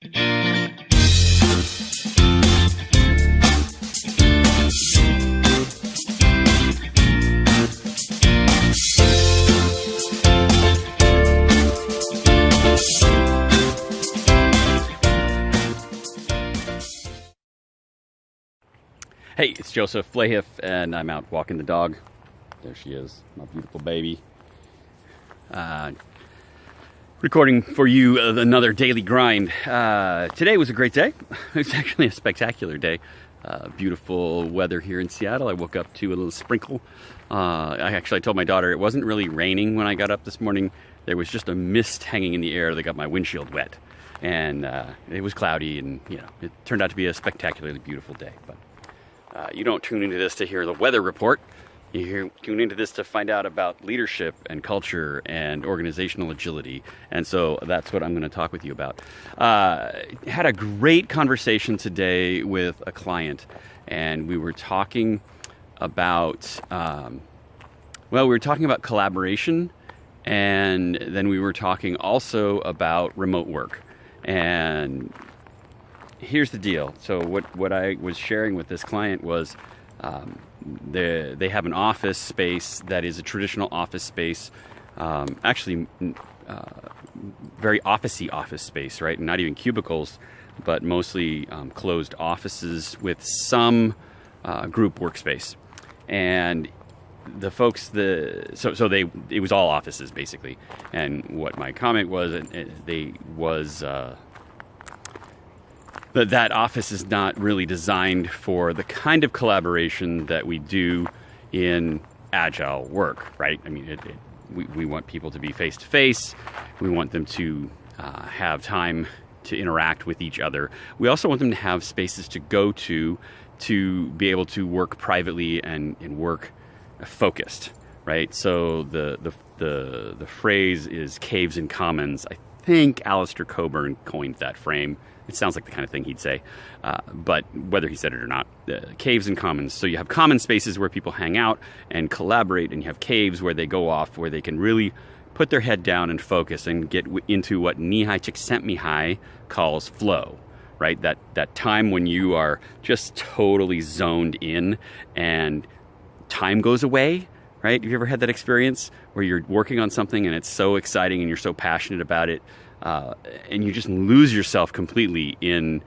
Hey, it's Joseph Flahiff, and I'm out walking the dog. There she is, my beautiful baby. Recording for you another daily grind. Today was a great day. It was actually a spectacular day. Beautiful weather here in Seattle. I woke up to a little sprinkle. I told my daughter it wasn't really raining when I got up this morning. There was just a mist hanging in the air that got my windshield wet. And it was cloudy, and it turned out to be a spectacularly beautiful day. But you don't tune into this to hear the weather report. You tune into this to find out about leadership and culture and organizational agility. And so that's what I'm going to talk with you about. Had a great conversation today with a client, and we were talking about, collaboration, and then we were talking also about remote work. And here's the deal. So what I was sharing with this client was they have an office space that is a traditional office space, very office-y office space, right? Not even cubicles, but mostly closed offices with some group workspace. And the folks, it was all offices basically. And what my comment was, that office is not really designed for the kind of collaboration that we do in agile work, right? I mean, we want people to be face-to-face. We want them to have time to interact with each other. We also want them to have spaces to go to be able to work privately and work focused, right? So the phrase is caves and commons. I think Alistair Coburn coined that frame. It sounds like the kind of thing he'd say, but whether he said it or not, caves and commons. So you have common spaces where people hang out and collaborate, and you have caves where they go off, where they can really put their head down and focus and get into what Nihai Csikszentmihalyi calls flow, right? That time when you are just totally zoned in and time goes away, right? Have you ever had that experience where you're working on something and it's so exciting and you're so passionate about it, and you just lose yourself completely in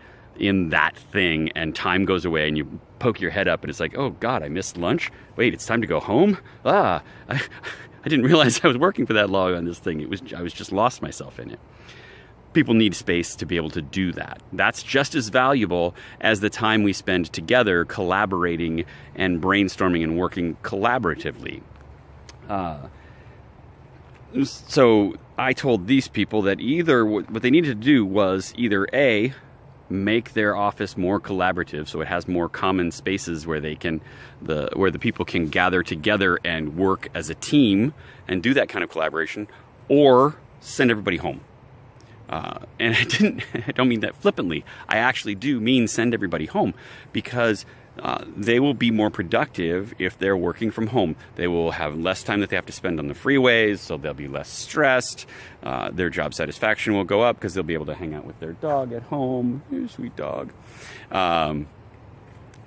that thing, and time goes away, and you poke your head up and it's like, oh God, I missed lunch. Wait, it's time to go home? I didn't realize I was working for that long on this thing. I was just lost myself in it. People need space to be able to do that. That's just as valuable as the time we spend together collaborating and brainstorming and working collaboratively. So I told these people that either what they needed to do was either A, make their office more collaborative, so it has more common spaces where where the people can gather together and work as a team and do that kind of collaboration, or send everybody home. And I don't mean that flippantly. I actually do mean send everybody home, because they will be more productive if they're working from home. They will have less time that they have to spend on the freeways, so they'll be less stressed. Their job satisfaction will go up because they'll be able to hang out with their dog at home. Your sweet dog.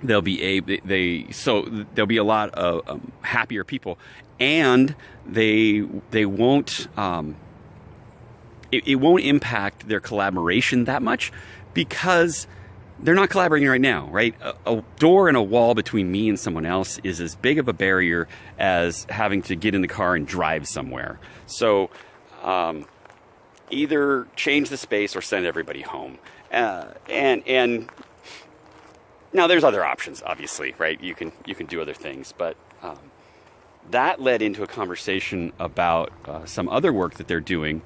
There'll be a lot of happier people, and they won't. It won't impact their collaboration that much, because they're not collaborating right now, right? A door and a wall between me and someone else is as big of a barrier as having to get in the car and drive somewhere. So either change the space or send everybody home. And now there's other options, obviously, right? You can do other things, but that led into a conversation about some other work that they're doing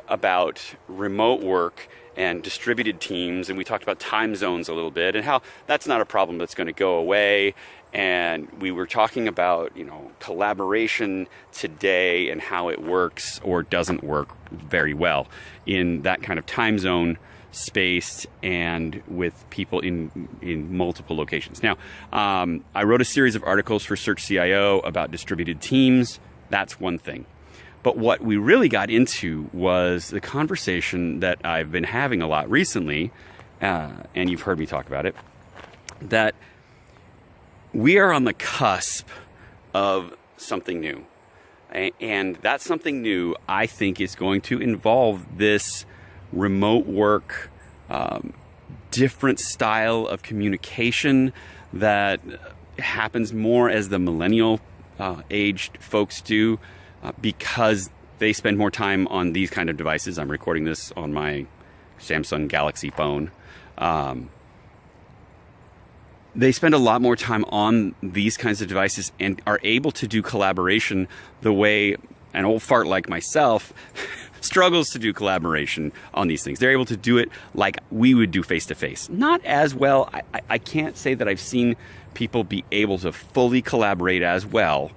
about remote work and distributed teams, and we talked about time zones a little bit and how that's not a problem that's going to go away. And we were talking about, collaboration today and how it works or doesn't work very well in that kind of time zone space and with people in multiple locations. Now, I wrote a search of articles for Search CIO about distributed teams. That's one thing. But what we really got into was the conversation that I've been having a lot recently, and you've heard me talk about it, that we are on the cusp of something new. And that something new, I think, is going to involve this remote work, different style of communication that happens more as the millennial aged folks do, because they spend more time on these kind of devices. I'm recording this on my Samsung Galaxy phone. They spend a lot more time on these kinds of devices and are able to do collaboration the way an old fart like myself struggles to do collaboration on these things. They're able to do it like we would do face-to-face. Not as well. I can't say that I've seen people be able to fully collaborate as well,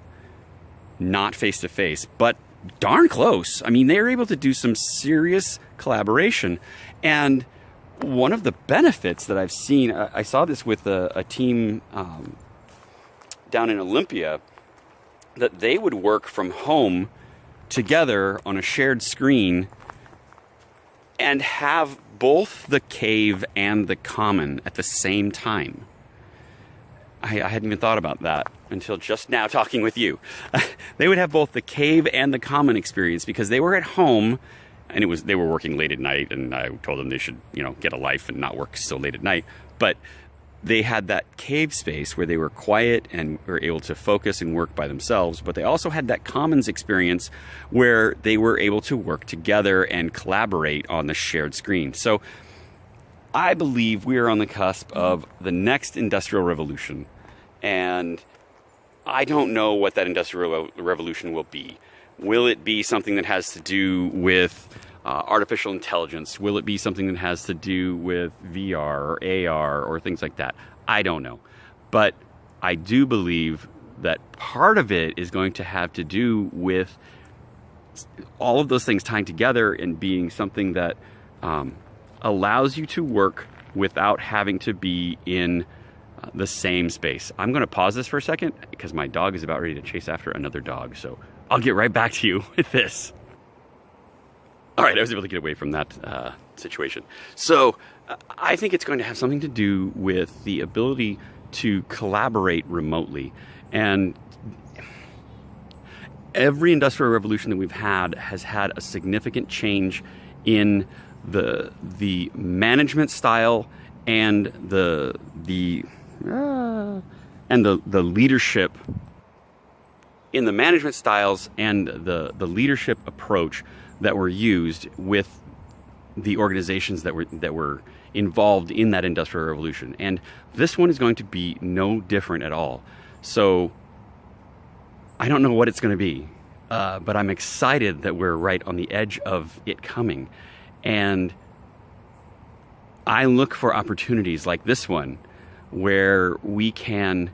not face-to-face, but darn close. I mean, they're able to do some serious collaboration. And one of the benefits that I've seen, I saw this with a team down in Olympia, that they would work from home together on a shared screen and have both the cave and the common at the same time. I hadn't even thought about that until just now talking with you. They would have both the cave and the common experience because they were at home, and they were working late at night, and I told them they should, get a life and not work so late at night. But they had that cave space where they were quiet and were able to focus and work by themselves. But they also had that commons experience where they were able to work together and collaborate on the shared screen. So I believe we are on the cusp of the next industrial revolution. And I don't know what that industrial revolution will be. Will it be something that has to do with artificial intelligence? Will it be something that has to do with VR or AR or things like that? I don't know. But I do believe that part of it is going to have to do with all of those things tying together and being something that allows you to work without having to be in the same space. I'm going to pause this for a second because my dog is about ready to chase after another dog. So I'll get right back to you with this. All right, I was able to get away from that situation. So I think it's going to have something to do with the ability to collaborate remotely. And every industrial revolution that we've had has had a significant change in the management style and the leadership in the management styles and the leadership approach that were used with the organizations that were involved in that industrial revolution. And this one is going to be no different at all. So I don't know what it's going to be, but I'm excited that we're right on the edge of it coming. And I look for opportunities like this one where we can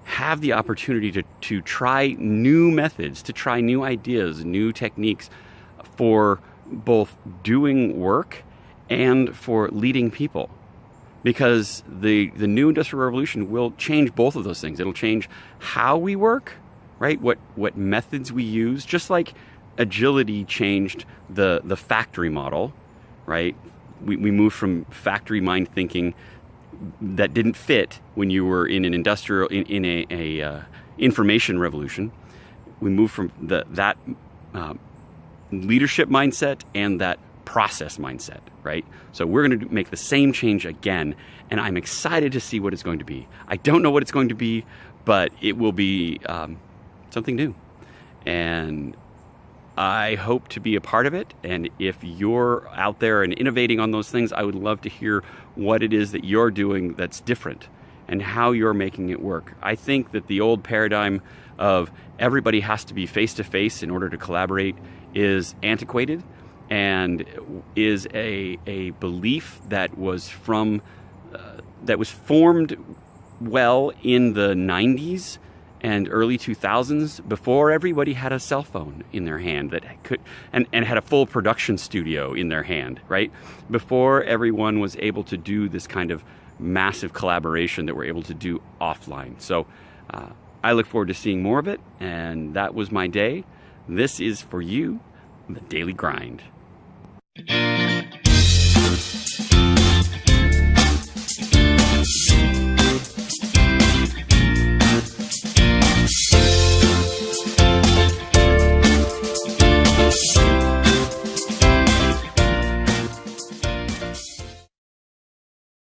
have the opportunity to try new methods, to try new ideas, new techniques for both doing work and for leading people. Because the new industrial revolution will change both of those things. It'll change how we work, right? What methods we use, just like agility changed the factory model, right? We moved from factory mind thinking that didn't fit when you were in an industrial, in a information revolution. We moved from that leadership mindset and that process mindset, right? So we're going to make the same change again, and I'm excited to see what it's going to be. I don't know what it's going to be, but it will be something new. And I hope to be a part of it. And if you're out there and innovating on those things, I would love to hear what it is that you're doing that's different and how you're making it work. I think that the old paradigm of everybody has to be face-to-face in order to collaborate is antiquated and is a belief that was formed well in the 90s and early 2000s, before everybody had a cell phone in their hand that could and had a full production studio in their hand, right? Before everyone was able to do this kind of massive collaboration that we're able to do offline. So I look forward to seeing more of it, and that was my day. This is for you, the Daily Grind.